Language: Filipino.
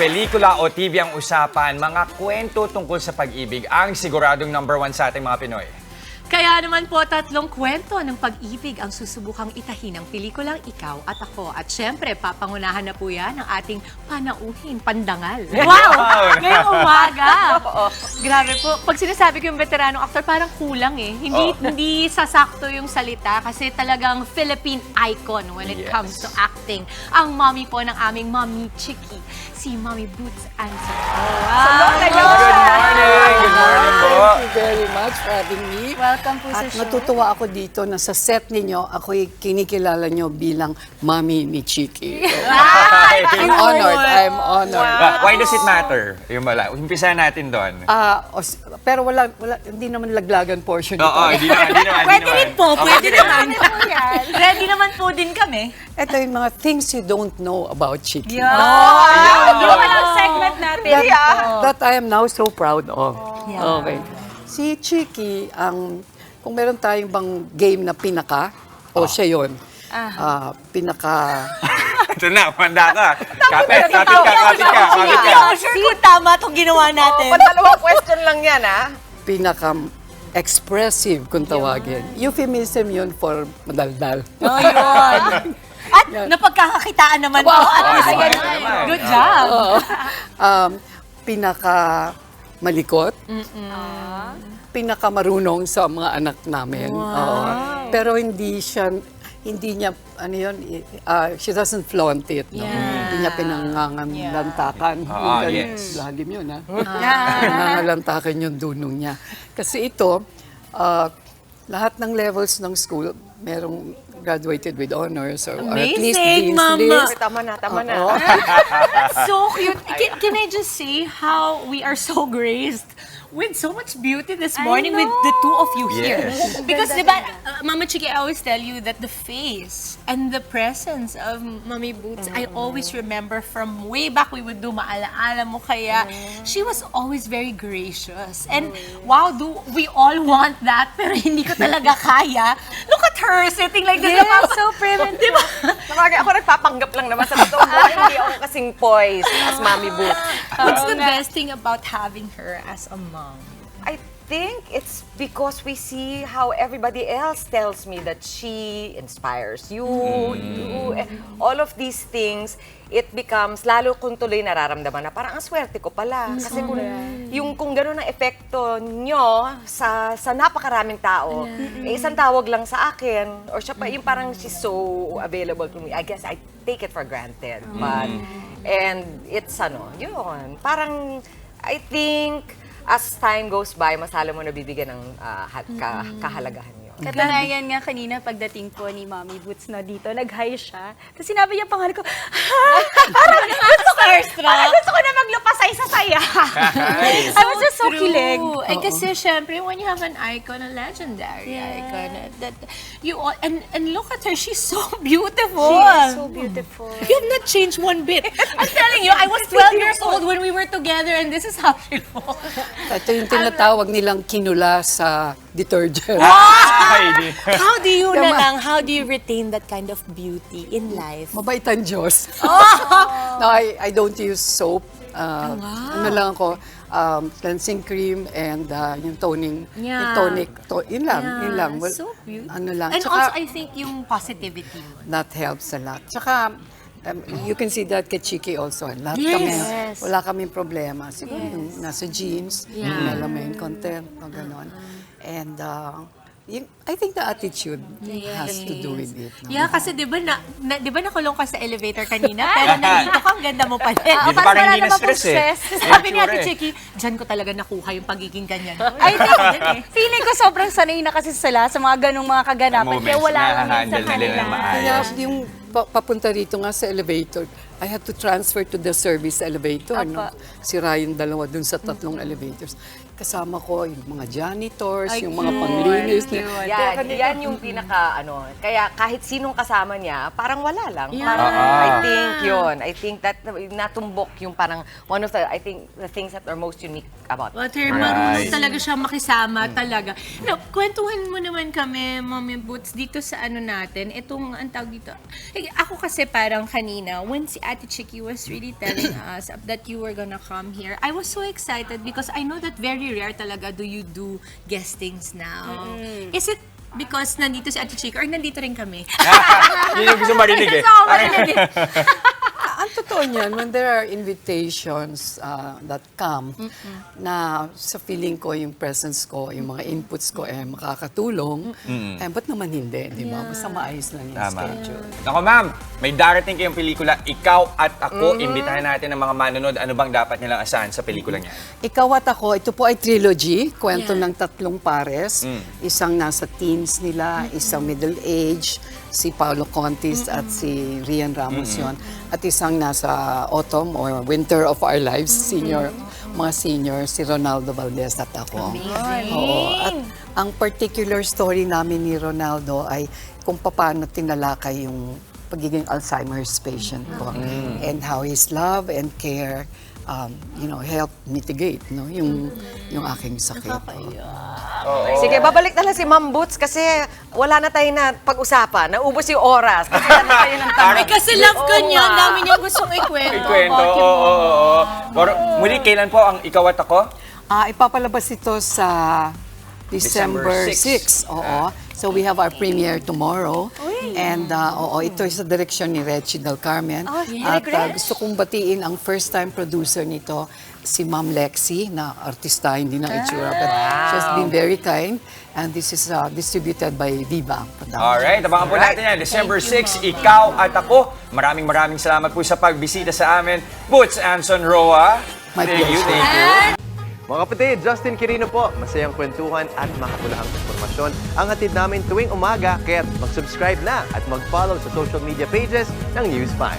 pelikula o TV ang usapan, mga kwento tungkol sa pag-ibig ang siguradong #1 sa ating mga Pinoy. Kaya naman po, 3 kwento ng pag-ibig ang susubukang itahin ng pelikulang Ikaw at Ako. At syempre, papangunahan na po yan ng ating panauhin, pandangal. Wow! Ngayong umaga! Grabe po. Pag sinasabi ko yung veteranong actor, parang kulang eh. Hindi sasakto yung salita kasi talagang Philippine icon when it comes to acting. Ang mommy po ng aming Mommy Chiki, si Mommy Boots Anson. Good morning! Good morning po! Thank you very much for having me. Welcome po sa At show. natutuwa ako dito na sa set ninyo, ako'y kinikilala nyo bilang Mami ni Chiki. I'm honored. Why does it matter? Yung wala. Umpisa natin doon. Pero hindi naman laglagan portion ito. Oo, hindi naman. Pwede rin po, pwede naman. Ready naman po din kami. Ito yung mga things you don't know about Chiki. Yung walang segment natin. That I am now so proud of. Yeah. Okay. Si Chiki, kung meron tayong bang game na pinaka, siya yun. Pinaka... Ito na, manda ka. Kapit ka. Sure, tama itong ginawa natin. Pangalawang question lang yan, pinaka-expressive kung tawagin. Euphemism yun for madaldal. Yun. At napagkakakitaan naman po. Good job. Pinaka-malikot. Pinaka-marunong sa mga anak namin. Pero hindi niya, she doesn't flaunt it. No? Hindi niya pinangangalantakan. Lalim yun, ha? Pinangangalantakan yung dunong niya. Kasi ito, lahat ng levels ng school, merong graduated with honors or at least Amazing, dean's Mama. list. Tama na. That's so cute. Can I just say how we are so graced with so much beauty this morning with the two of you here. Yes. Because, diba, Mama Chiki, I always tell you that the face and the presence of Mommy Boots, I always remember from way back we would do Maalaala Mo Kaya. She was always very gracious. And wow, do we all want that, pero hindi ko talaga kaya. Look at her sitting like this. Yes, so primitive. Diba? Ako nagpapanggap lang naman sa totoo buhay. Hindi ako kasing poised as Mommy Boots. What's the best thing about having her as a mom? I think it's because we see how everybody else tells me that she inspires you, all of these things, it becomes, lalo kung tuloy nararamdaman na parang ang swerte ko pala. Kasi kung gano'n ang epekto nyo sa napakaraming tao, isang tawag lang sa akin, or siya pa, yung parang she's so available to me, I guess I take it for granted. And it's yun, parang I think, as time goes by, mas lalo mo nabibigyan ng kahalagahan yun. Katunayan nga kanina pagdating po ni Mommy Boots na dito, nag-hi siya. Tapos sinabi niya pangalan ko, Gusto ko na maglupasay sa saya. I was just so kilig. Eh kasi syempre, when you have an icon, a legendary icon, that you all, and look at her, she's so beautiful. She is so beautiful. You have not changed one bit. I'm telling you, I was 12 years old when we were together, and this is how she looks. Ito yung tinatawag nilang kinula sa detergent. How do you how do you retain that kind of beauty in life? Mabait ang Diyos. No, I don't use soap. Ano lang ako, cleansing cream and yung toning, yung tonic. Yun lang. Well, So beautiful. ano lang. And Tsaka, also, I think yung positivity. that helps a lot. Tsaka, you can see that kay Chiki also. Lahat kami, wala kaming problema. Siguro yung nasa jeans, yung main content, o gano'n. And I think the attitude has to do with it. No? Yeah, kasi di ba nakulong ka sa elevator kanina, pero nandito ka, ang ganda mo pa rin. Di ba parang hindi na stress eh? Sabi ni Ate Chiki, dyan ko talaga nakuha yung pagiging ganyan. I think, feeling ko sobrang sanay na kasi sila sa mga ganong mga kaganapan. Kaya wala lang sa na-handle nila kanila. na maayos. Kaya yung papunta rito nga sa elevator, I had to transfer to the service elevator. No? Sira yung dalawa dun sa 3 elevators. Kasama ko yung mga janitors, yung mga panglinis. Yan yung pinaka kaya kahit sinong kasama niya, parang wala lang. Parang, I think that natumbok yung parang one of the things that are most unique about But her marunong talaga siya makisama talaga. No, kwentuhan mo naman kami, Mommy Boots, dito sa natin, itong ang tawag dito. Ako kasi parang kanina, when si Ate Chiki was really telling us that you were gonna come here, I was so excited because I know that very rare talaga do you do guestings now. Is it because nandito si Ate Chiki or nandito rin kami? Yun yung gusto marinig eh. Gusto ko marinig eh. Ang totoo niyan, when there are invitations that come, na sa feeling ko, yung presence ko, yung mga inputs ko, makakatulong, ba't naman hindi, di ba? Basta maayos lang yung Tama. schedule. Ako ma'am, may darating kayong pelikula, Ikaw at Ako. Imbitahan natin ang mga manonood. Ano bang dapat nilang asahan sa pelikula niya? Ikaw at Ako, ito po ay trilogy, kwento ng tatlong pares. Isang nasa teens nila, isang middle age, si Paolo Contis at si Rian Ramos yun. At isang nasa autumn or winter of our lives, mga senior, si Ronaldo Valdez at ako. Oo. At ang particular story namin ni Ronaldo ay kung paano tinalakay yung pagiging Alzheimer's patient ko and how his love and care help mitigate yung aking sakit. Sige, babalik na lang si Ma'am Boots kasi wala na tayo na pag-usapan. Naubos yung oras. Kasi na tayo ng Ay, kasi love ka niya. Ang dami niya gustong ikwento. Ikwento, about yung oo. Pero muli, kailan po ang Ikaw at Ako? Ipapalabas ito sa December December 6. Oo. So we have our premiere tomorrow. And ito sa direksyon ni Reggie Del Carmen. At gusto kong batiin ang first-time producer nito, si Ma'am Lexi, na artista, hindi na itsura. But she has been very kind. And this is distributed by Viva Productions. Alright, abangan po natin yan. December 6, Ikaw at Ako. Maraming salamat po sa pagbisita sa amin. Boots Anson Roa. My Thank you, pleasure. thank you. Mga kapatid, Justin Quirino po. Masayang kwentuhan at makapulahang informasyon ang hatid namin tuwing umaga. Kaya't mag-subscribe na at mag-follow sa social media pages ng News 5.